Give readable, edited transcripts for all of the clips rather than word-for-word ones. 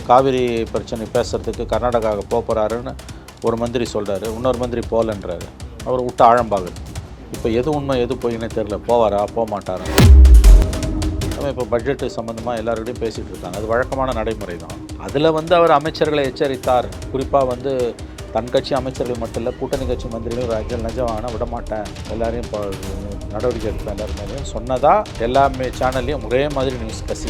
காவிரி பிரச்சனை பேசுகிறதுக்கு கர்நாடகாவுக்கு போகிறாருன்னு ஒரு மந்திரி சொல்கிறாரு, இன்னொரு மந்திரி போகலன்றாரு. அவர் விட்டு ஆழம்பாகுது. இப்போ எது உண்மை எது போயின்னே தெரில, போவாரா போக மாட்டாரா. இப்போ பட்ஜெட்டு சம்மந்தமாக எல்லாருக்கிட்டையும் பேசிகிட்டு இருக்காங்க. அது வழக்கமான நடைமுறை தான். அதில் அவர் அமைச்சர்களை எச்சரித்தார். குறிப்பாக தன் கட்சி அமைச்சர்கள் மட்டும் இல்லை, கூட்டணி கட்சி மந்திரிகளும் ராஜ்யம் லஞ்சம் வாங்கினா விட மாட்டேன், எல்லாரையும் இப்போ நடவடிக்கை எடுப்பேன் எல்லாருமே சொன்னதா எல்லாமே சேனல்லையும் ஒரே மாதிரி நியூஸ் கசி.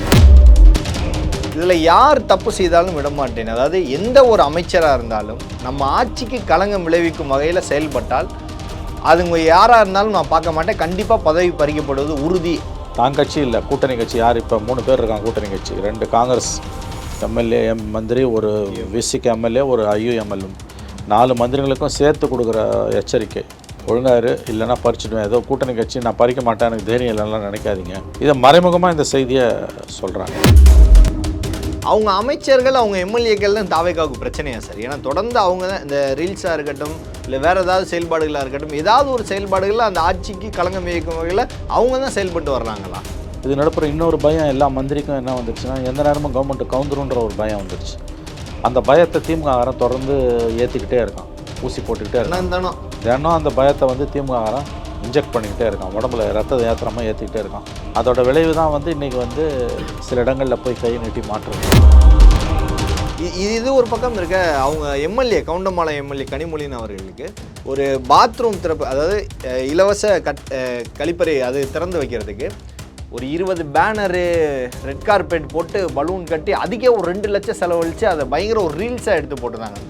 இதில் யார் தப்பு செய்தாலும் விட மாட்டேன். அதாவது எந்த ஒரு அமைச்சராக இருந்தாலும் நம்ம ஆட்சிக்கு களங்கம் விளைவிக்கும் வகையில் செயல்பட்டால் அதுங்க யாராக இருந்தாலும் நான் பார்க்க மாட்டேன், கண்டிப்பாக பதவி பறிக்கப்படுவது உறுதி. தான் கட்சி இல்லை, கூட்டணி கட்சி யார், இப்போ 3 பேர் இருக்காங்க கூட்டணி கட்சி. 2 காங்கிரஸ் எம்எல்ஏ மந்திரி, ஒரு விசிக்கு எம்எல்ஏ, ஒரு ஐயுஎம்எல்ஏ, 4 மந்திரிகளுக்கும் சேர்த்து கொடுக்குற எச்சரிக்கை. ஒழுங்காரு, இல்லைன்னா பறிச்சுடுவேன். ஏதோ கூட்டணி கட்சி நான் பறிக்க மாட்டேன், எனக்கு தைரியம் இல்லைன்னா நினைக்காதீங்க. இதை மறைமுகமாக இந்த செய்தியை சொல்கிறாங்க. அவங்க அமைச்சர்கள், அவங்க எம்எல்ஏக்கள் தான் தாவேக்காவுக்கு பிரச்சனையா சார்? ஏன்னா தொடர்ந்து அவங்க தான் இந்த ரீல்ஸாக இருக்கட்டும், இல்லை வேறு ஏதாவது செயல்பாடுகளாக இருக்கட்டும், ஏதாவது ஒரு செயல்பாடுகளில் அந்த ஆட்சிக்கு களங்கம் விளைவிக்கும் வகையில் அவங்க தான் செயல்பட்டு வர்றாங்களா? இது நடப்புற இன்னொரு பயம் எல்லா மந்திரிக்கும் என்ன வந்துருச்சுன்னா, எந்த நேரமும் கவர்மெண்ட் கவுந்துருன்ற ஒரு பயம் வந்துருச்சு. அந்த பயத்தை திமுககாரன் தொடர்ந்து ஏற்றிக்கிட்டே இருக்கான், ஊசி போட்டுக்கிட்டே இருக்கான். தினம் அந்த பயத்தை திமுககாரன் இன்ஜெக்ட் பண்ணிக்கிட்டே இருக்கான், உடம்புல ரத்த ஏத்திரமாக ஏற்றிக்கிட்டே இருக்கான். அதோட விளைவு தான் இன்றைக்கி சில இடங்களில் போய் கை நீட்டி மாற்றுறது. இது ஒரு பக்கம் இருக்க. அவங்க எம்எல்ஏ கவுண்டம்பாளையம் எம்எல்ஏ கனிமொழியின் அவர்களுக்கு ஒரு பாத்ரூம் திறப்பு, அதாவது இலவச கழிப்பறை அது திறந்து வைக்கிறதுக்கு ஒரு 20 பேனரு, ரெட் கார்பெட் போட்டு பலூன் கட்டி அதுக்கே ஒரு 2 லட்சம் செலவழித்து அதை பயங்கர ஒரு ரீல்ஸாக எடுத்து போட்டுருந்தாங்க.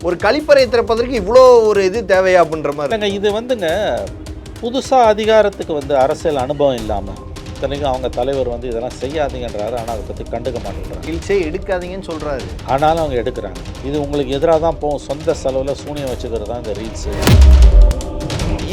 ஒரு கழிப்பறை திறப்பதற்கு இவ்வளோ ஒரு இது தேவையா அப்படின்ற மாதிரி. இது புதுசாக அதிகாரத்துக்கு அரசியல் அனுபவம் இல்லாமல், இத்தனைக்கும் அவங்க தலைவர் இதெல்லாம் செய்யாதீங்கன்றாரு, ஆனால் அதை பற்றி கண்டுக்க மாட்டேங்கிறாங்க. ரீல்ஸே எடுக்காதீங்கன்னு சொல்கிறாரு, ஆனாலும் அவங்க எடுக்கிறாங்க. இது உங்களுக்கு எதிராக தான் போகும். சொந்த செலவில் சூனியம் வச்சுக்கிறது தான் இந்த ரீல்ஸு.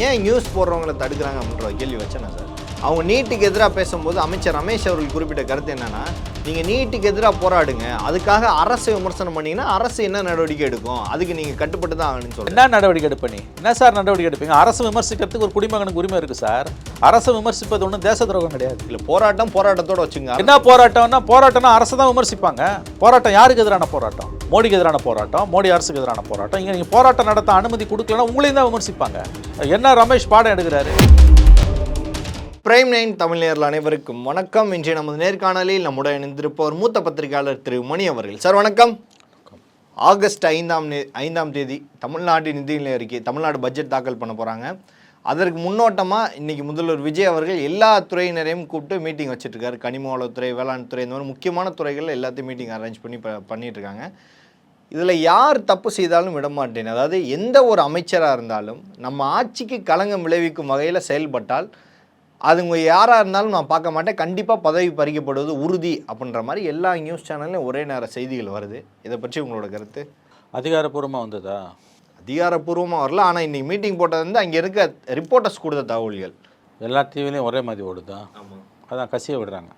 ஏன் நியூஸ் போடுறவங்களை தடுக்கிறாங்க அப்படின்ற கேள்வி வச்சேன்னா சார், அவங்க நீட்டுக்கு எதிராக பேசும்போது அமைச்சர் ரமேஷ் அவர்கள் குறிப்பிட்ட கருத்து என்னன்னா, நீங்கள் நீட்டுக்கு எதிராக போராடுங்க, அதுக்காக அரசு விமர்சனம் பண்ணிங்கன்னா அரசு என்ன நடவடிக்கை எடுக்கும், அதுக்கு நீங்கள் கட்டுப்பட்டு தான் ஆகணும்னு சொல்லுங்கள். என்ன நடவடிக்கை எடுப்பீங்க? என்ன சார் நடவடிக்கை எடுப்பீங்க? அரசு விமர்சிக்கிறதுக்கு ஒரு குடிமகனுக்கு உரிமை இருக்குது சார். அரசு விமர்சிப்பது ஒன்றும் தேச துரோகம் கிடையாது. இல்லை, போராட்டத்தோட வச்சுங்க. என்ன போராட்டம்னா அரசு தான் விமர்சிப்பாங்க. போராட்டம் யாருக்கு எதிரான போராட்டம்? மோடிக்கு எதிரான போராட்டம், மோடி அரசுக்கு எதிரான போராட்டம். இங்கே நீங்கள் போராட்டம் நடத்த அனுமதி கொடுக்கலன்னா உங்களையும் தான் விமர்சிப்பாங்க. என்ன ரமேஷ் பாடம் எடுக்கிறாரு? பிரைம் 9 தமிழ் நேயர்கள் அனைவருக்கும் வணக்கம். இன்றைய நமது நேர்காணலில் நம்முடைய இணைந்திருப்பவர் மூத்த பத்திரிகையாளர் திரு மணி அவர்கள். சார் வணக்கம். ஆகஸ்ட் 5ஆம் தேதி தமிழ்நாடு நிதிநிலை அறிக்கை, தமிழ்நாடு பட்ஜெட் தாக்கல் பண்ண போகிறாங்க. அதற்கு முன்னோட்டமாக இன்றைக்கி முதல்வர் விஜய் அவர்கள் எல்லா துறையினரையும் கூப்பிட்டு மீட்டிங் வச்சுட்ருக்காரு. கனிம வளத்துறை, வேளாண் துறை, இந்த மாதிரி முக்கியமான துறைகளில் எல்லாத்தையும் மீட்டிங் அரேஞ்ச் பண்ணிகிட்ருக்காங்க. இதில் யார் தப்பு செய்தாலும் விட மாட்டேன். அதாவது எந்த ஒரு அமைச்சராக இருந்தாலும் நம்ம ஆட்சிக்கு களங்கம் விளைவிக்கும் வகையில் செயல்பட்டால் அதுங்க யாராக இருந்தாலும் நான் பார்க்க மாட்டேன், கண்டிப்பாக பதவி பறிக்கப்படுவது உறுதி அப்படின்ற மாதிரி எல்லா நியூஸ் சேனல்லையும் ஒரே நேர செய்திகள் வருது. இதை பற்றி உங்களோட கருத்து? அதிகாரப்பூர்வமாக வந்ததா? அதிகாரப்பூர்வமாக வரல, ஆனால் இன்றைக்கி மீட்டிங் போட்டது அங்கே இருக்க ரிப்போர்ட்டர்ஸ் கொடுத்த தகவல்கள் எல்லா டிவிலையும் ஒரே மாதிரி ஓடுதா? அதான் கசிய விடுறாங்க.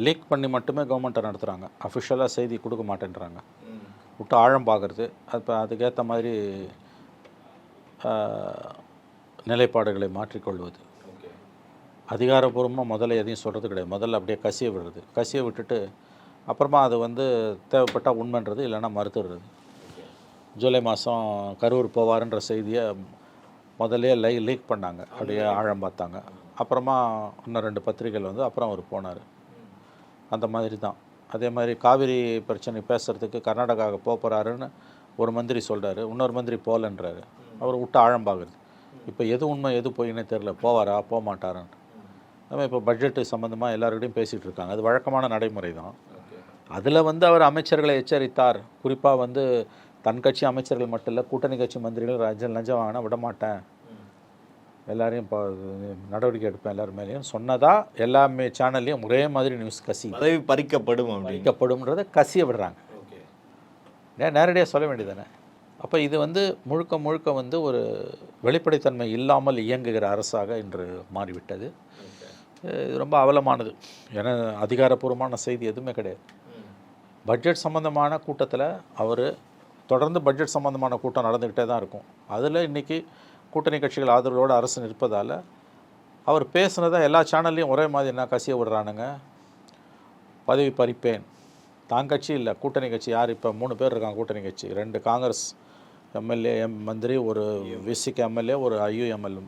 லீக் பண்ணி மட்டுமே கவர்மெண்ட்டை நடத்துகிறாங்க, அஃபிஷியலாக செய்தி கொடுக்க மாட்டேன்றாங்க. விட்டு ஆழம் பார்க்குறது, இப்போ அதுக்கேற்ற மாதிரி நிலைப்பாடுகளை மாற்றிக்கொள்வது. அதிகாரப்பூர்வமாக முதல்ல எதையும் சொல்கிறது கிடையாது. முதல்ல அப்படியே கசிய விடுறது. கசிய விட்டுட்டு அப்புறமா அது தேவைப்பட்டால் உண்மைன்றது, இல்லைன்னா மறுத்துடுறது. ஜூலை மாதம் கரூர் போவாருன்ற செய்தியை முதல்ல லீக் பண்ணாங்க, அப்படியே ஆழம் பார்த்தாங்க. அப்புறமா இன்னும் 2 பத்திரிகைகள் அப்புறம் அவர் போனார். அந்த மாதிரி தான். அதே மாதிரி காவிரி பிரச்சனை பேசுகிறதுக்கு கர்நாடகாவுக்கு போகிறாருன்னு ஒரு மந்திரி சொல்கிறாரு, இன்னொரு மந்திரி போகலன்றாரு. அவர் விட்டு ஆழம்பாகுது. இப்போ எது உண்மை எது போயின்னே தெரில, போவாரா போக மாட்டாரான்னு. இப்போ பட்ஜெட்டு சம்மந்தமாக எல்லாருக்கிட்டையும் பேசிகிட்டு இருக்காங்க. அது வழக்கமான நடைமுறை தான். அதில் அவர் அமைச்சர்களை எச்சரித்தார். குறிப்பாக தன் கட்சி அமைச்சர்கள் மட்டும் இல்லை, கூட்டணி கட்சி மந்திரிகள் ராஜ்யம் லஞ்சம் வாங்கினா விட மாட்டேன், எல்லாரையும் இப்போ நடவடிக்கை எடுப்பேன் எல்லாரும் மேலேயும் சொன்னதா எல்லாமே சேனல்லையும் ஒரே மாதிரி நியூஸ் கசி. பதவி பறிக்கப்படும்ன்றதை கசிய விடுறாங்க. நேரடியாக சொல்ல வேண்டியதானே. அப்போ இது முழுக்க ஒரு வெளிப்படைத்தன்மை இல்லாமல் இயங்குகிற அரசாக இன்று மாறிவிட்டது. இது ரொம்ப அவலமானது. ஏன்னா அதிகாரப்பூர்வமான செய்தி எதுவுமே கிடையாது. பட்ஜெட் சம்மந்தமான கூட்டத்தில் அவர் தொடர்ந்து பட்ஜெட் சம்மந்தமான கூட்டம் நடந்துக்கிட்டே தான் இருக்கும். அதில் இன்றைக்கி கூட்டணி கட்சிகள் ஆதரவோடு அரசு நிற்பதால் அவர் பேசுனதை எல்லா சேனல்லையும் ஒரே மாதிரி என்ன கசிய விடுறானுங்க. பதவி பறிப்பேன், தான் கட்சி இல்லை, கூட்டணி கட்சி யார் இப்போ 3 பேர் இருக்காங்க கூட்டணி கட்சி. 2 காங்கிரஸ் எம்எல்ஏ மந்திரி, ஒரு விசிக எம்எல்ஏ, ஒரு ஐயுஎம்எல்ஏ,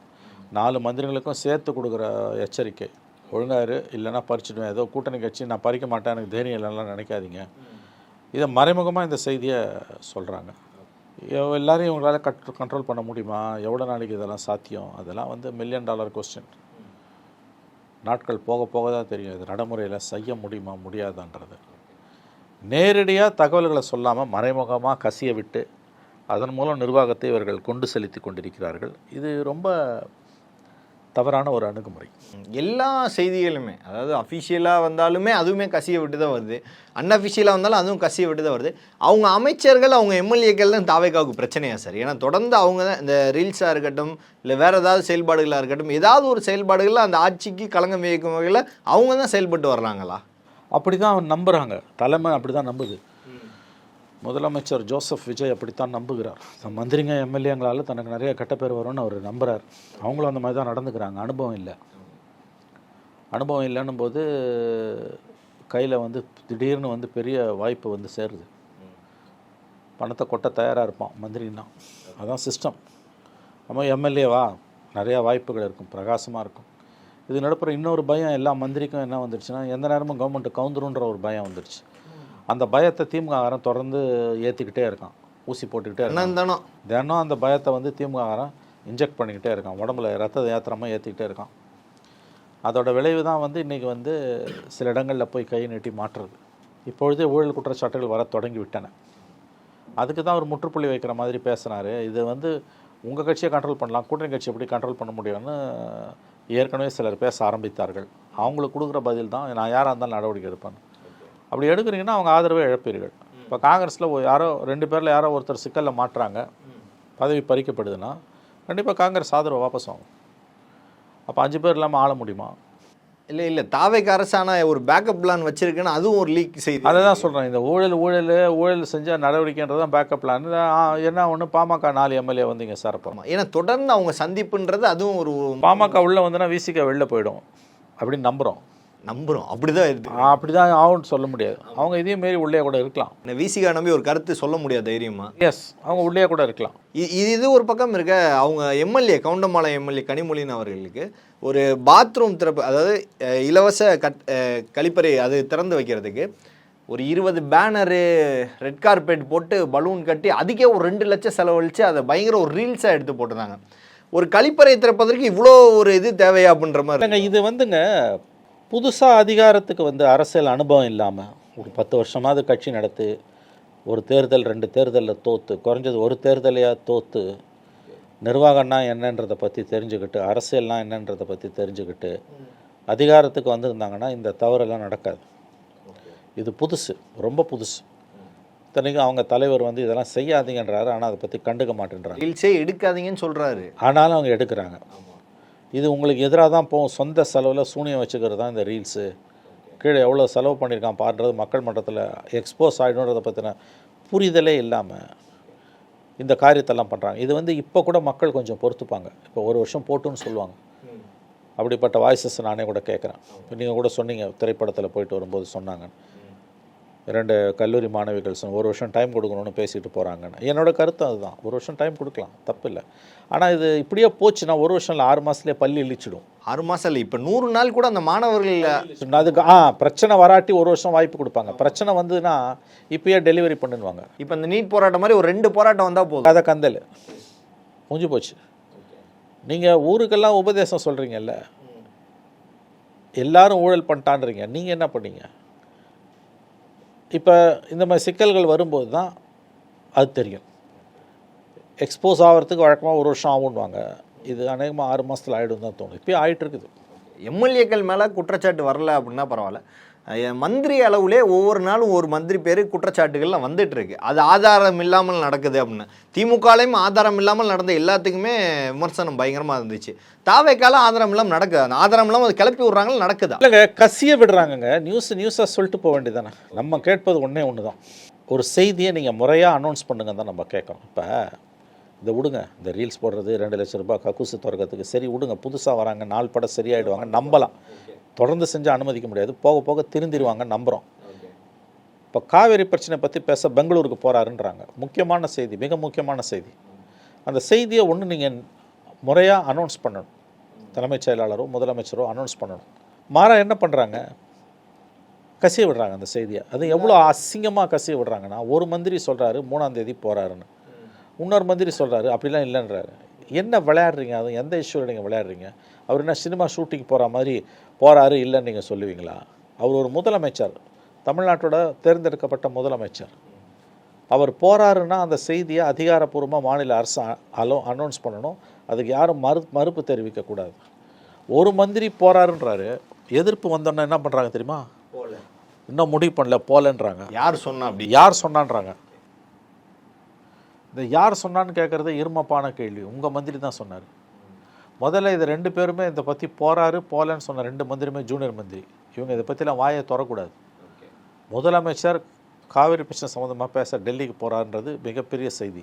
4 மந்திரிகளுக்கும் சேர்த்து கொடுக்குற எச்சரிக்கை. ஒழுங்காரு, இல்லைன்னா பறிச்சுடுவேன். ஏதோ கூட்டணி கட்சி நான் பறிக்க மாட்டேன், எனக்கு தைரியம் இல்லைன்னா நினைக்காதீங்க. இதை மறைமுகமாக இந்த செய்தியை சொல்கிறாங்க. எல்லாரையும் இவங்களால் கண்ட்ரோல் பண்ண முடியுமா? எவ்வளோ நாளைக்கு இதெல்லாம் சாத்தியம்? அதெல்லாம் வந்து $1 மில்லியன் கொஸ்டின். நாட்கள் போக போக தான் தெரியும் இது நடைமுறையில் செய்ய முடியுமா முடியாதான்றது. நேரடியாக தகவல்களை சொல்லாமல் மறைமுகமாக கசிய விட்டு அதன் மூலம் நிர்வாகத்தை இவர்கள் கொண்டு செலுத்தி கொண்டிருக்கிறார்கள். இது ரொம்ப தவறான ஒரு அணுகுமுறை. எல்லா செய்திகளுமே, அதாவது அஃபிஷியலாக வந்தாலுமே அதுவுமே கசிய விட்டு தான் வருது, அன்அஃபிஷியலாக வந்தாலும் அதுவும் கசிய விட்டு தான் வருது. அவங்க அமைச்சர்கள், அவங்க எம்எல்ஏக்கள் தான் தாவேக்காவுக்கு பிரச்சனையா சார்? ஏன்னா தொடர்ந்து அவங்க தான் இந்த ரீல்ஸாக இருக்கட்டும், இல்லை வேறு ஏதாவது செயல்பாடுகளாக இருக்கட்டும், ஏதாவது ஒரு செயல்பாடுகளில் அந்த ஆட்சிக்கு களங்கம் விளைவிக்கும் வகையில் அவங்க தான் செயல்பட்டு வர்றாங்களா? அப்படி தான் நம்புகிறாங்க, தலைமை அப்படி தான் நம்புது. முதலமைச்சர் ஜோசப் விஜய் அப்படித்தான் நம்புகிறார். மந்திரிங்க எம்எல்ஏங்களால் தனக்கு நிறைய கெட்ட பேர் வரும்னு அவர் நம்புகிறார். அவங்களும் அந்த மாதிரி தான் நடந்துக்கிறாங்க. அனுபவம் இல்லைன்னும் போது கையில் வந்து திடீர்னு வந்து பெரிய வாய்ப்பு வந்து சேருது. பணத்தை கொட்ட தயாராக இருப்பான் மந்திரின்னா. அதுதான் சிஸ்டம். நம்ம எம்எல்ஏவா நிறையா வாய்ப்புகள் இருக்கும், பிரகாசமாக இருக்கும். இது நடப்புற இன்னொரு பயம் எல்லா மந்திரிக்கும் என்ன வந்துருச்சுன்னா, எந்த நேரமும் கவர்மெண்ட்டு கவுந்துருன்ற ஒரு பயம் வந்துருச்சு. அந்த பயத்தை திமுககாரன் தொடர்ந்து ஏற்றிக்கிட்டே இருக்கான், ஊசி போட்டுக்கிட்டே இருக்கான். தினம் அந்த பயத்தை வந்து திமுககாரன் இன்ஜெக்ட் பண்ணிக்கிட்டே இருக்கான், உடம்புல ரத்த ஏத்திரமாக ஏற்றிக்கிட்டே இருக்கான். அதோட விளைவு தான் வந்து இன்றைக்கி வந்து சில இடங்களில் போய் கை நீட்டி மாற்றுறது. இப்பொழுதே ஊழல் குற்றச்சாட்டுகள் வர தொடங்கி விட்டன. அதுக்கு தான் ஒரு முற்றுப்புள்ளி வைக்கிற மாதிரி பேசுனார். இது வந்து உங்கள் கட்சியை கண்ட்ரோல் பண்ணலாம், கூட்டணி கட்சி எப்படி கண்ட்ரோல் பண்ண முடியும்னு ஏற்கனவே சிலர் பேச ஆரம்பித்தார்கள். அவங்களுக்கு கொடுக்குற பதில் தான் நான் யாராக இருந்தாலும் நடவடிக்கை எடுப்பேன். அப்படி எடுக்கிறீங்கன்னா அவங்க ஆதரவை இழப்பீர்கள். இப்போ காங்கிரஸில் யாரோ 2 பேரில் யாரோ ஒருத்தர் சிக்கலில் மாட்டுறாங்க, பதவி பறிக்கப்படுதுன்னா கண்டிப்பாக காங்கிரஸ் ஆதரவை வாபஸ் ஆகும். அப்போ 5 பேர் இல்லாமல் ஆள முடியுமா? இல்லை தாவேக்கு அரசான ஒரு பேக்கப் பிளான் வச்சுருக்குன்னு அதுவும் ஒரு லீக் செய்தி. அதை தான் சொல்கிறேன். இந்த ஊழல் செஞ்ச நடவடிக்கைன்றது தான் பேக்கப் பிளான். என்ன ஒன்று, பாமக 4 எம்எல்ஏ வந்து இங்கே சேரப்போமா? ஏன்னா தொடர்ந்து அவங்க சந்திப்புன்றது அதுவும் ஒரு பாமக உள்ளே வந்துன்னா விசிக வெளில போயிடும் அப்படின்னு நம்புகிறோம். அப்படிதான் இருக்குது. அப்படிதான் ஆகும்னு சொல்ல முடியாது. அவங்க இதையும் மீறி உள்ளே கூட இருக்கலாம். விசிகா நம்பி ஒரு கருத்து சொல்ல முடியாது தைரியமா. எஸ், அவங்க உள்ளே கூட இருக்கலாம். இது ஒரு பக்கம் இருக்க. அவங்க எம்எல்ஏ கவுண்டமாலை எம்எல்ஏ கனிமொழியின் அவர்களுக்கு ஒரு பாத்ரூம் திறப்பு, அதாவது இலவச கழிப்பறை அது திறந்து வைக்கிறதுக்கு ஒரு 20 பேனரு, ரெட் கார்பெட் போட்டு பலூன் கட்டி அதுக்கே ஒரு 2 லட்சம் செலவழித்து அதை பயங்கர ஒரு ரீல்ஸாக எடுத்து போட்டுருந்தாங்க. ஒரு கழிப்பறை திறப்பதற்கு இவ்வளோ ஒரு இது தேவையா அப்படின்ற மாதிரி. இது வந்துங்க புதுசாக அதிகாரத்துக்கு வந்து அரசியல் அனுபவம் இல்லாமல் ஒரு 10 வருஷமாவது கட்சி நடத்து, ஒரு தேர்தல் 2 தேர்தலில் தோற்று, குறைஞ்சது ஒரு தேர்தலையாக தோற்று, நிர்வாகம்னா என்னன்றதை பற்றி தெரிஞ்சுக்கிட்டு, அரசியல்னா என்னன்றதை பற்றி தெரிஞ்சுக்கிட்டு அதிகாரத்துக்கு வந்திருந்தாங்கன்னா இந்த தவறெல்லாம் நடக்காது. இது புதுசு, ரொம்ப புதுசு. இத்தனைக்கும் அவங்க தலைவர் வந்து இதெல்லாம் செய்யாதீங்கன்றாரு, ஆனால் அதை பற்றி கண்டுக்க மாட்டேன்றாங்க. ரீல்ஸே எடுக்காதீங்கன்னு சொல்கிறாரு, ஆனாலும் அவங்க எடுக்கிறாங்க. இது உங்களுக்கு எதிராக தான் போகும். சொந்த செலவில் சூனியம் வச்சுக்கிறது தான் இந்த ரீல்ஸு. கீழே எவ்வளோ செலவு பண்ணியிருக்கான் பாடுறது மக்கள் மன்றத்தில் எக்ஸ்போஸ் ஆகிடுன்றதை பற்றின புரிதலே இல்லாமல் இந்த காரியத்தெல்லாம் பண்ணுறாங்க. இது வந்து இப்போ கூட மக்கள் கொஞ்சம் பொறுத்துப்பாங்க. இப்போ 1 வருஷம் போட்டுன்னு சொல்லுவாங்க. அப்படிப்பட்ட வாய்ஸஸ் நானே கூட கேட்குறேன். இப்போ நீங்கள் கூட சொன்னீங்க, திரைப்படத்தில் போயிட்டு வரும்போது சொன்னாங்க 2 கல்லூரி மாணவிகள் 1 வருஷம் டைம் கொடுக்கணும்னு பேசிட்டு போகிறாங்கன்னு. என்னோடய கருத்து அதுதான். 1 வருஷம் டைம் கொடுக்கலாம், தப்பு இல்லை. ஆனால் இது இப்படியே போச்சுன்னா 1 வருஷம் இல்லை, 6 மாதத்துலேயே பள்ளி இழிச்சிடும். 6 மாதம் இல்லை, இப்போ 100 நாள் கூட அந்த மாணவர்கள் அதுக்கு பிரச்சனை வராட்டி 1 வருஷம் வாய்ப்பு கொடுப்பாங்க. பிரச்சனை வந்ததுன்னா இப்பயே டெலிவரி பண்ணுவாங்க. இப்போ இந்த நீட் போராட்டம் மாதிரி ஒரு 2 போராட்டம் வந்தால் போதும், அதை கந்தல் முடிஞ்சு போச்சு. நீங்கள் ஊருக்கெல்லாம் உபதேசம் சொல்கிறீங்கல்ல, எல்லாரும் ஊழல் பண்ணிட்டான்றீங்க, நீங்கள் என்ன பண்ணீங்க? இப்போ இந்த மாதிரி சிக்கல்கள் வரும்போது தான் அது தெரியும். எக்ஸ்போஸ் ஆகிறதுக்கு வழக்கமாக 1 வருஷம் ஆகுன்னுவாங்க. இது அநேகமாக 6 மாதத்தில் ஆகிடும் தான் தோணும். இப்போயே ஆகிட்டு இருக்குது. எம்எல்ஏக்கள் மேலே குற்றச்சாட்டு வரல அப்படின்னா பரவாயில்ல, மந்திரி அளவுலே ஒவ்வொரு நாளும் ஒரு மந்திரி பேர் குற்றச்சாட்டுகள்லாம் வந்துட்டு இருக்கு. அது ஆதாரம் இல்லாமல் நடக்குது அப்படின்னு. திமுகலையும் ஆதாரம் இல்லாமல் நடந்த எல்லாத்துக்குமே விமர்சனம் பயங்கரமாக இருந்துச்சு. தாவேக்கால ஆதாரம் இல்லாமல் நடக்குது, அந்த ஆதாரம் இல்லாமல் அது கிளப்பி விட்றாங்க, நடக்குதா? இல்லைங்க, கசிய விடுறாங்கங்க. நியூஸாக சொல்லிட்டு போக வேண்டியதானே. நம்ம கேட்பது ஒன்று தான், ஒரு செய்தியை நீங்கள் முறையாக அனௌன்ஸ் பண்ணுங்க தான் நம்ம கேட்குறோம். இப்போ இதை விடுங்க, இந்த ரீல்ஸ் போடுறது 2 லட்சம் ரூபாய் கக்கூசு திறக்கிறதுக்கு சரி விடுங்க. புதுசாக வராங்க, 4 படம் சரியாயிடுவாங்க, நம்பலாம். தொடர்ந்து செஞ்சு அனுமதிக்க முடியாது, போக போக திருந்திடுவாங்க, நம்புகிறோம். இப்போ காவேரி பிரச்சனை பற்றி பேச பெங்களூருக்கு போகிறாருன்றாங்க. முக்கியமான செய்தி, மிக முக்கியமான செய்தி. அந்த செய்தியை ஒன்று நீங்கள் முறையாக அனௌன்ஸ் பண்ணணும். தலைமைச் செயலாளரோ முதலமைச்சரோ அனௌன்ஸ் பண்ணணும். மாறா என்ன பண்ணுறாங்க, கசிய விடுறாங்க அந்த செய்தியை. அது எவ்வளோ அசிங்கமாக கசிய விடுறாங்கன்னா, ஒரு மந்திரி சொல்கிறாரு 3ஆம் தேதி போகிறாருன்னு, இன்னொரு மந்திரி சொல்கிறாரு அப்படிலாம் இல்லைன்றாரு. என்ன விளையாடுறீங்க? அது எந்த இஷ்யூவில் நீங்கள் விளையாடுறீங்க? அவர் என்ன சினிமா ஷூட்டிங் போகிற மாதிரி போகிறாரு இல்லைன்னு நீங்கள் சொல்லுவீங்களா? அவர் ஒரு முதலமைச்சர், தமிழ்நாட்டோட தேர்ந்தெடுக்கப்பட்ட முதலமைச்சர். அவர் போகிறாருன்னா அந்த செய்தியை அதிகாரப்பூர்வமாக மாநில அரசு அனௌன்ஸ் பண்ணணும். அதுக்கு யாரும் மறுப்பு தெரிவிக்கக்கூடாது. ஒரு மந்திரி போகிறாருன்றாரு, எதிர்ப்பு வந்தோன்னா என்ன பண்ணுறாங்க தெரியுமா? இன்னும் முடிவு பண்ணல, போகலன்றாங்க. யார் சொன்னா? அப்படி யார் சொன்னான்றாங்க. இந்த யார் சொன்னான்னு கேட்குறது இருமப்பான கேள்வி. உங்கள் மந்திரி தான் சொன்னார். முதல்ல இது 2 பேருமே இதை பற்றி போகிறாரு போகலன்னு சொன்ன 2 மந்திரியுமே ஜூனியர் மந்திரி. இவங்க இதை பற்றிலாம் வாயை திறக்கூடாது. முதலமைச்சர் காவிரி பிரச்சனை சம்மந்தமாக பேச டெல்லிக்கு போகிறாருன்றது மிகப்பெரிய செய்தி.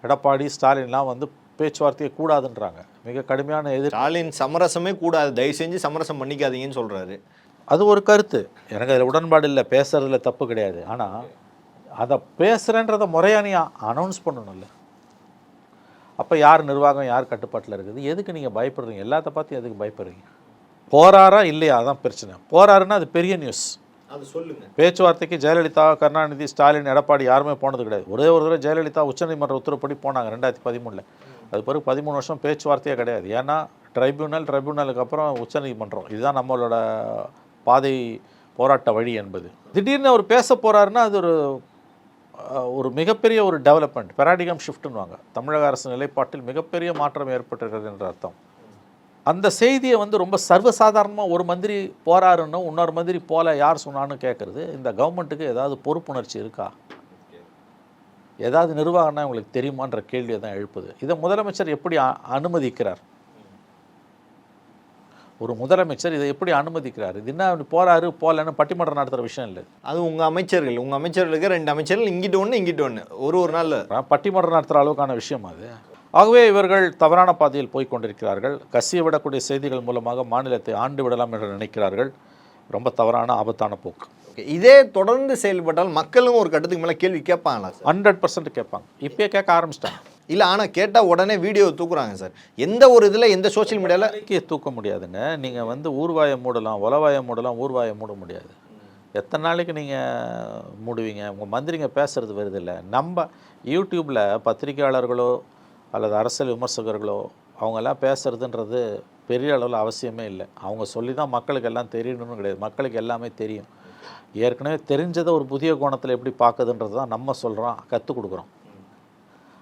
எடப்பாடி ஸ்டாலின்லாம் வந்து பேச்சுவார்த்தையே கூடாதுன்றாங்க. மிக கடுமையான ஸ்டாலின் சமரசமே கூடாது, தயவு செஞ்சு சமரசம் பண்ணிக்காதீங்கன்னு சொல்கிறாரு. அது ஒரு கருத்து, எனக்கு அதில் உடன்பாடு இல்லை, பேசுறதுல தப்பு கிடையாது. ஆனால் அதை பேசுகிறேன்றதை முறையாக நீ அனௌன்ஸ் பண்ணணும்ல. அப்போ யார் நிர்வாகம், யார் கட்டுப்பாட்டில் இருக்குது? எதுக்கு நீங்கள் பயப்படுறீங்க? எல்லாத்த பார்த்து எதுக்கு பயப்படுறீங்க? போகிறாரா இல்லையா, அதான் பிரச்சனை. போகிறாருன்னா அது பெரிய நியூஸ். அது சொல்லுங்கள். பேச்சுவார்த்தைக்கு ஜெயலலிதா, கருணாநிதி, ஸ்டாலின், எடப்பாடி யாருமே போனது கிடையாது. ஒரே ஒரு தடவை ஜெயலலிதா உச்சநீதிமன்ற உத்தரவுப்படி போனாங்க 2013. அது பிறகு 13 வருஷம் பேச்சுவார்த்தையே கிடையாது. ஏன்னா ட்ரைபியூனலுக்கு அப்புறம் உச்சநீதிமன்றம். இதுதான் நம்மளோட பாதை போராட்ட வழி என்பது. திடீர்னு அவர் பேச போகிறாருன்னா அது ஒரு மிகப்பெரிய ஒரு டெவலப்மெண்ட், பெராடிகம் ஷிஃப்ட்னுவாங்க. தமிழக அரசு நிலைப்பாட்டில் மிகப்பெரிய மாற்றம் ஏற்பட்டிருக்கிறது என்ற அர்த்தம். அந்த செய்தியை வந்து ரொம்ப சர்வசாதாரணமாக ஒரு மந்திரி போகிறாருன்னு இன்னொரு மந்திரி போல யார் சொன்னான்னு கேட்குறது, இந்த கவர்மெண்ட்டுக்கு ஏதாவது பொறுப்புணர்ச்சி இருக்கா? ஏதாவது நிர்வாகம்னா உங்களுக்கு தெரியுமான்ற கேள்வியை தான் எழுப்புது. இதை முதலமைச்சர் எப்படி அனுமதிக்கிறார்? ஒரு முதலமைச்சர் இதை எப்படி அனுமதிக்கிறார்? இது என்ன போகிறாரு போகலன்னு பட்டிமன்றம் நடத்துகிற விஷயம் இல்லை. அது உங்கள் அமைச்சர்களுக்கு 2 அமைச்சர்கள் இங்கிட்டு ஒன்று ஒரு நாளில் பட்டிமன்றம் நடத்துகிற அளவுக்கான விஷயம் அது. ஆகவே இவர்கள் தவறான பாதையில் போய் கொண்டிருக்கிறார்கள். கசிய விடக்கூடிய செய்திகள் மூலமாக மாநிலத்தை ஆண்டு விடலாம் என்று நினைக்கிறார்கள். ரொம்ப தவறான ஆபத்தான போக்கு. இதே தொடர்ந்து செயல்பட்டால் மக்களும் ஒரு கட்டத்துக்கு மேலே கேள்வி கேட்பாங்களா? 100% கேட்பாங்க. இப்போயே கேட்க ஆரம்பிச்சிட்டாங்க. இல்லை, ஆனால் கேட்டால் உடனே வீடியோ தூக்குறாங்க சார். எந்த ஒரு இதில் எந்த சோஷியல் மீடியாவில் தூக்க முடியாதுங்க. நீங்கள் வந்து ஊர்வாயை மூடலாம், உலவாயை மூடலாம், ஊர்வாயை மூட முடியாது. எத்தனை நாளைக்கு நீங்கள் மூடுவீங்க? உங்கள் மந்திரிங்க பேசுகிறது வருது இல்லை. நம்ம யூடியூப்பில் பத்திரிகையாளர்களோ அல்லது அரசியல் விமர்சகர்களோ அவங்கெல்லாம் பேசுகிறதுன்றது பெரிய அளவில் அவசியமே இல்லை. அவங்க சொல்லி தான் மக்களுக்கு எல்லாம் தெரியணும்னு கிடையாது. மக்களுக்கு எல்லாமே தெரியும். ஏற்கனவே தெரிஞ்சதை ஒரு புதிய கோணத்தில் எப்படி பார்க்குதுன்றது தான் நம்ம சொல்கிறோம், கற்றுக் கொடுக்குறோம்.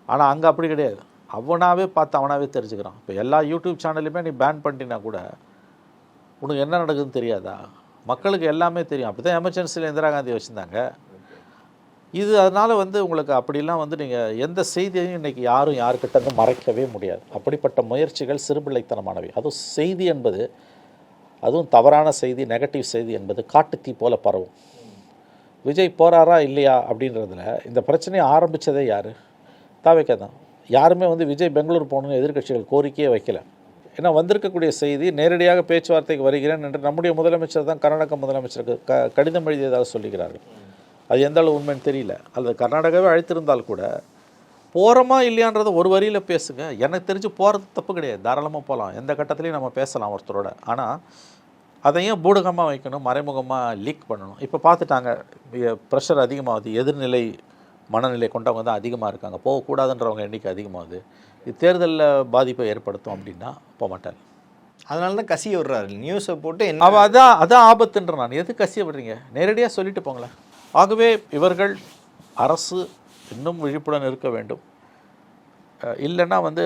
ஆனால் அங்கே அப்படி கிடையாது. அவனாவே பார்த்து அவனாவே தெரிஞ்சுக்கிறான். இப்போ எல்லா யூடியூப் சேனல்லையுமே நீ பேன் பண்ணிட்டீங்கன்னா கூட உனக்கு என்ன நடக்குதுன்னு தெரியாதா? மக்களுக்கு எல்லாமே தெரியும். அப்படி தான் எமர்ஜென்சியில் இந்திரா காந்தி வச்சுருந்தாங்க. இது அதனால் வந்து உங்களுக்கு அப்படிலாம் வந்து நீங்கள் எந்த செய்தியையும் இன்றைக்கி யாரும் யாருக்கிட்ட மறைக்கவே முடியாது. அப்படிப்பட்ட முயற்சிகள் சிறுபிள்ளைத்தனமானவை. அதுவும் செய்தி என்பது, அதுவும் தவறான செய்தி, நெகட்டிவ் செய்தி என்பது காட்டுத்தீ போல பரவும். விஜய் போகிறாரா இல்லையா அப்படின்றதுல இந்த பிரச்சனையை ஆரம்பித்ததே யார்? தாவேக்கா தான். யாருமே வந்து விஜய் பெங்களூர் போகணுன்னு எதிர்க்கட்சிகள் கோரிக்கையே வைக்கல. ஏன்னா வந்திருக்கக்கூடிய செய்தி நேரடியாக பேச்சுவார்த்தைக்கு வருகிறேன் என்று நம்முடைய முதலமைச்சர் தான் கர்நாடக முதலமைச்சருக்கு கடிதம் எழுதியதாக சொல்லுகிறார்கள். அது எந்த அளவு உண்மைன்னு தெரியல. அல்லது கர்நாடகாவே அழைத்திருந்தால் கூட போகிறோமா இல்லையான்றதை ஒரு வரியில் பேசுங்க. எனக்கு தெரிஞ்சு போகிறது தப்பு கிடையாது, தாராளமாக போகலாம். எந்த கட்டத்துலையும் நம்ம பேசலாம் ஒருத்தரோட. ஆனால் அதையும் பூடகமாக வைக்கணும், மறைமுகமாக லீக் பண்ணணும். இப்போ பார்த்துட்டாங்க, ப்ரெஷர் அதிகமாகுது, எதிர்நிலை மனநிலை கொண்டவங்க தான் அதிகமாக இருக்காங்க, போகக்கூடாதுன்றவங்க எண்ணிக்கை அதிகமாகுது, இது தேர்தலில் பாதிப்பை ஏற்படுத்தும் அப்படின்னா போக மாட்டார். அதனால தான் கசிய விடுறாரு நியூஸை போட்டு. அதான் ஆபத்துன்ற. நான் எது கசிய விடுறீங்க? நேரடியாக சொல்லிட்டு போங்களேன். ஆகவே இவர்கள் அரசு இன்னும் விழிப்புடன் இருக்க வேண்டும். இல்லைன்னா வந்து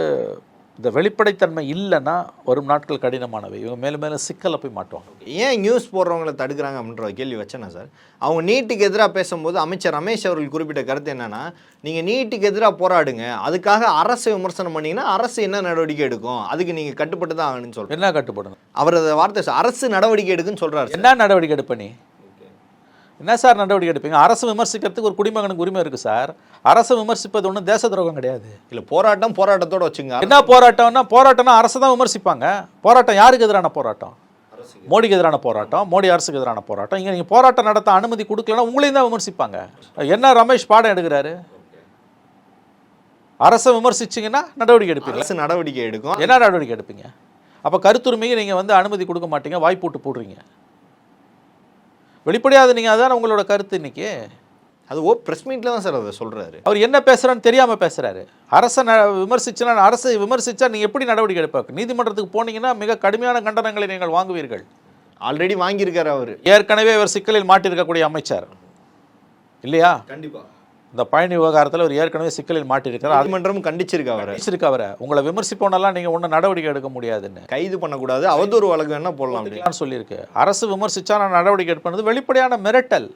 இந்த வெளிப்படைத்தன்மை இல்லைன்னா வரும் நாட்கள் கடினமானவை. இவங்க மேலும் மேலும் சிக்கலை போய் மாட்டுவாங்க. ஏன் நியூஸ் போடுறவங்களை தடுக்கிறாங்க அப்படின்ற கேள்வி வச்சேன்னா சார், அவங்க நீட்டுக்கு எதிராக பேசும்போது அமைச்சர் ரமேஷ் அவர்கள் குறிப்பிட்ட கருத்து என்னன்னா, நீங்கள் நீட்டுக்கு எதிராக போராடுங்க, அதுக்காக அரசை விமர்சனம் பண்ணிங்கன்னா அரசு என்ன நடவடிக்கை எடுக்கும், அதுக்கு நீங்கள் கட்டுப்பட்டு தான் ஆகணும்னு சொல்கிறேன். என்ன கட்டுப்படணும்? அவர் அதை வார்த்தை அரசு நடவடிக்கை எடுக்குன்னு சொல்கிறார். என்ன நடவடிக்கை எடுப்ப? என்ன சார் நடவடிக்கை எடுப்பீங்க? அரசு விமர்சிக்கிறதுக்கு ஒரு குடிமகனுக்கு உரிமை இருக்குது சார். அரசு விமர்சிப்பது ஒன்றும் தேச துரோகம் கிடையாது. இல்லை, போராட்டத்தோடு வச்சுங்க. என்ன போராட்டம்னா அரசு தான் விமர்சிப்பாங்க. போராட்டம் யாருக்கு எதிரான போராட்டம்? மோடிக்கு எதிரான போராட்டம், மோடி அரசுக்கு எதிரான போராட்டம். இங்கே நீங்கள் போராட்டம் நடத்த அனுமதி கொடுக்கலன்னா உங்களையும் தான் விமர்சிப்பாங்க. என்ன ரமேஷ் பாடம் எடுக்கிறாரு? அரசை விமர்சிச்சிங்கன்னா நடவடிக்கை எடுப்பீங்க. அரசு நடவடிக்கை எடுக்கும். என்ன நடவடிக்கை எடுப்பீங்க? அப்போ கருத்துரிமையை நீங்கள் வந்து அனுமதி கொடுக்க மாட்டீங்க, வாய்ப்பூட்டு போடுறீங்க. வெளிப்படையாது நீங்கள், அதான் உங்களோட கருத்து. இன்னைக்கு அது ப்ரெஸ் மீட்டில் தான் சார் அதை சொல்கிறாரு. அவர் என்ன பேசுகிறான்னு தெரியாமல் பேசுகிறாரு. அரசை விமர்சிச்சுனா, அரசை விமர்சித்தா நீங்கள் எப்படி நடவடிக்கை எடுப்பாங்க? நீதிமன்றத்துக்கு போனீங்கன்னா மிக கடுமையான கண்டனங்களை நீங்கள் வாங்குவீர்கள். ஆல்ரெடி வாங்கியிருக்காரு அவர். ஏற்கனவே அவர் சிக்கலில் மாட்டியிருக்கக்கூடிய அமைச்சர் இல்லையா? கண்டிப்பாக இந்த பயணி விவகாரத்தில் அவர் ஏற்கனவே சிக்கலில் மாட்டியிருக்காரு. நீதிமன்றம் கண்டிச்சிருக்கு அவரை. உங்களை விமர்சிப்போனெல்லாம் நீங்கள் ஒன்றும் நடவடிக்கை எடுக்க முடியாதுன்னு, கைது பண்ணக்கூடாது, அவதூறு வழக்கு வேணா போடலாம் அப்படின்னு சொல்லியிருக்கு. அரசு விமர்சித்தா நான் நடவடிக்கை எடுப்பது வெளிப்படையான மிரட்டல்.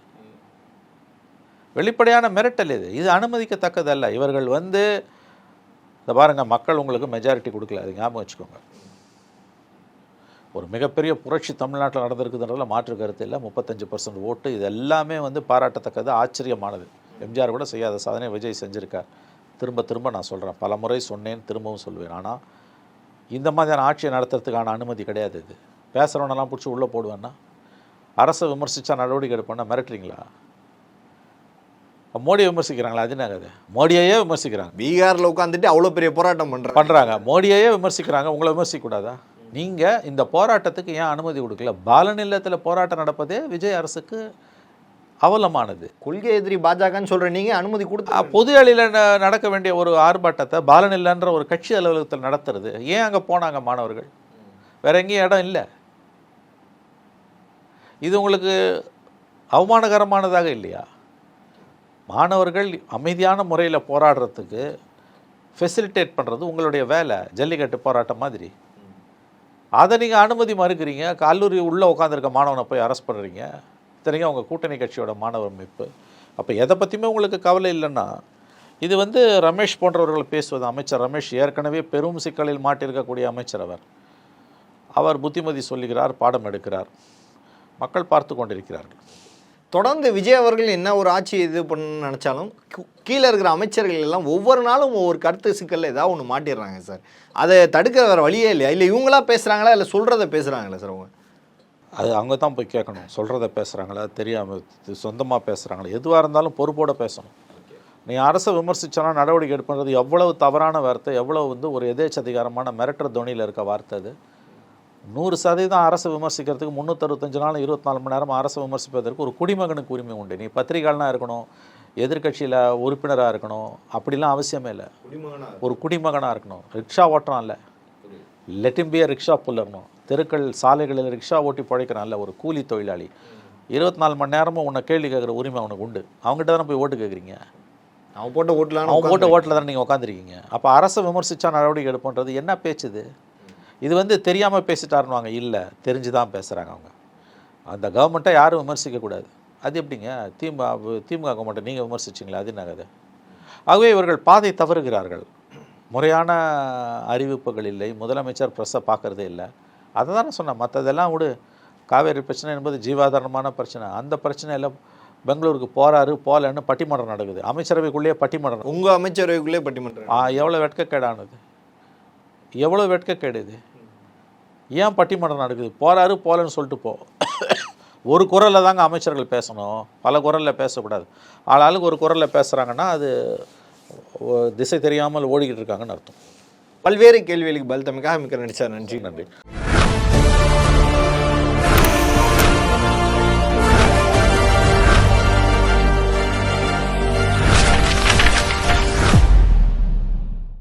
வெளிப்படையான மிரட்டல் இது அனுமதிக்கத்தக்கதல்ல. இவர்கள் வந்து இந்த பாருங்கள், மக்கள் உங்களுக்கு மெஜாரிட்டி கொடுக்கல, அது ஞாபகம் வச்சுக்கோங்க. ஒரு மிகப்பெரிய புரட்சி தமிழ்நாட்டில் நடந்திருக்குதுன்றதுல மாற்று கருத்து இல்லை. 35% ஓட்டு, இது எல்லாமே வந்து பாராட்டத்தக்கது, ஆச்சரியமானது. எம்ஜிஆர் கூட செய்யாத சாதனை விஜய் செஞ்சுருக்கார். திரும்ப திரும்ப நான் சொல்கிறேன், பல முறை சொன்னேன், திரும்பவும் சொல்வேன். ஆனால் இந்த மாதிரியான ஆட்சியை நடத்துறதுக்கான அனுமதி கிடையாது. இது பேசுகிறவனெல்லாம் பிடிச்சி உள்ளே போடுவேன்னா, அரசை விமர்சித்தா நடவடிக்கை எடுப்பேன்னா மிரட்டுறீங்களா? மோடியை விமர்சிக்கிறாங்களா? அது என்னது? மோடியையே விமர்சிக்கிறாங்க. பீகாரில் உட்காந்துட்டு அவ்வளோ பெரிய போராட்டம் பண்ணுறாங்க. மோடியையே விமர்சிக்கிறாங்க, உங்களை விமர்சிக்கக்கூடாதா? நீங்கள் இந்த போராட்டத்துக்கு ஏன் அனுமதி கொடுக்கல? பாலன் இல்லத்தில் போராட்டம் நடப்பதே விஜய் அரசுக்கு அவலமானது. கொள்கை எதிரி பாஜகன்னு சொல்கிற நீங்கள் அனுமதி கொடுத்தா பொது அலையில் நடக்க வேண்டிய ஒரு ஆர்ப்பாட்டத்தை பாலன் இல்லைன்ற ஒரு கட்சி அலுவலகத்தில் நடத்துறது ஏன் அங்கே போனாங்க மாணவர்கள்? வேற எங்கேயும் இடம் இல்லை. இது உங்களுக்கு அவமானகரமானதாக இல்லையா? மாணவர்கள் அமைதியான முறையில் போராடுறதுக்கு ஃபெசிலிட்டேட் பண்ணுறது உங்களுடைய வேலை. ஜல்லிக்கட்டு போராட்டம் மாதிரி அதை நீங்கள் அனுமதி மறுக்கிறீங்க. கல்லூரி உள்ளே உட்காந்துருக்க மாணவனை போய் அரெஸ்ட் பண்ணுறீங்க. இத்தனைக்கும் அவங்க கூட்டணி கட்சியோட மாணவர் அமைப்பு. அப்போ எதை பற்றியுமே உங்களுக்கு கவலை இல்லைன்னா, இது வந்து ரமேஷ் போன்றவர்கள் பேசுவது. அமைச்சர் ரமேஷ் ஏற்கனவே பெரும் சிக்கலில் மாட்டியிருக்கக்கூடிய அமைச்சர். அவர் புத்திமதி சொல்லுகிறார், பாடம் எடுக்கிறார், மக்கள் பார்த்து கொண்டிருக்கிறார்கள். தொடர்ந்து விஜய் அவர்கள் என்ன ஒரு ஆட்சி இது பண்ண நினச்சாலும் கீழே இருக்கிற அமைச்சர்கள் எல்லாம் ஒவ்வொரு நாளும் ஒவ்வொரு கருத்து சிக்கலில் ஏதாவது ஒன்று மாட்டிடுறாங்க சார். அதை தடுக்க வேறு வழியே இல்லையா? இல்லை இவங்களா பேசுகிறாங்களா, இல்லை சொல்கிறத பேசுகிறாங்களா சார்? அவங்க அது அவங்க தான் போய் கேட்கணும். சொல்கிறத பேசுகிறாங்களா, தெரியாமல் சொந்தமாக பேசுகிறாங்களா, எதுவாக இருந்தாலும் பொறுப்போடு பேசணும். நீ அரசை விமர்சிச்சோன்னா நடவடிக்கை எடுப்புன்றது எவ்வளவு தவறான வார்த்தை, எவ்வளவு வந்து ஒரு எதேச்சதிகாரமான மிரட்டுற துணியில் இருக்க வார்த்தை அது. 100% அரசை விமர்சிக்கிறதுக்கு 365 நாள் 24 மணி நேரம் அரசை விமர்சிப்பதற்கு ஒரு குடிமகனுக்கு உரிமை உண்டு. நீ பத்திரிகையாளனாக இருக்கணும், எதிர்கட்சியில் உறுப்பினராக இருக்கணும், அப்படிலாம் அவசியமே இல்லை. ஒரு குடிமகனாக இருக்கணும். ரிக்ஷா ஓட்டுறான் இல்லை, லெட்டிம்பிய ரிக்ஷா புல்லர்ணும். தெருக்கள் சாலைகளில் ரிக்ஷா ஓட்டி பழைக்கிறான் இல்லை, ஒரு கூலி தொழிலாளி. 24 மணி நேரமும் உன்னை கேள்வி கேட்குற உரிமை அவனுக்கு உண்டு. அவங்ககிட்ட தானே போய் ஓட்டு கேட்குறீங்க. அவன் போட்ட ஓட்டலாம், அவன் போட்ட ஓட்டில் தானே நீங்கள் உட்காந்துருக்கீங்க. அப்போ அரசை விமர்சித்தா நடவடிக்கை எடுப்புன்றது என்ன பேச்சுது? இது வந்து தெரியாமல் பேசிட்டாருன்னுவாங்க. இல்லை, தெரிஞ்சு தான் பேசுகிறாங்க அவங்க. அந்த கவர்மெண்ட்டை யாரும் விமர்சிக்கக்கூடாது. அது எப்படிங்க? திமுக கவர்மெண்ட்டை நீங்கள் விமர்சிச்சிங்களா? அது என்னது? ஆகவே இவர்கள் பாதை தவறுகிறார்கள். முறையான அறிவிப்புகள் இல்லை, முதலமைச்சர் ப்ரெஸ்ஸை பார்க்குறதே இல்லை. அதை தானே சொன்னேன். மற்றதெல்லாம் விடு, காவேரி பிரச்சனை என்பது ஜீவாதாரமான பிரச்சனை. அந்த பிரச்சனையில் பெங்களூருக்கு போகலன்னு பட்டிமன்றம் நடக்குது. அமைச்சரவைக்குள்ளேயே பட்டிமன்றம். உங்கள் அமைச்சரவைக்குள்ளேயே பட்டிமன்றம். எவ்வளோ வெட்கக்கேடானது, எவ்வளோ வெட்கக்கேடு இது. ஏன் பட்டிமன்றம் நடக்குது? போகலன்னு சொல்லிட்டு போ. ஒரு குரலில் தாங்க அமைச்சர்கள் பேசணும், பல குரலில் பேசக்கூடாது. ஆளாளுக்கு ஒரு குரலில் பேசுகிறாங்கன்னா அது திசை தெரியாமல் ஓடிக்கிட்டு இருக்காங்கன்னு அர்த்தம். பல்வேறு கேள்விகளுக்கு பதில் தமிழக மிக்க நன்றி சார். நன்றி.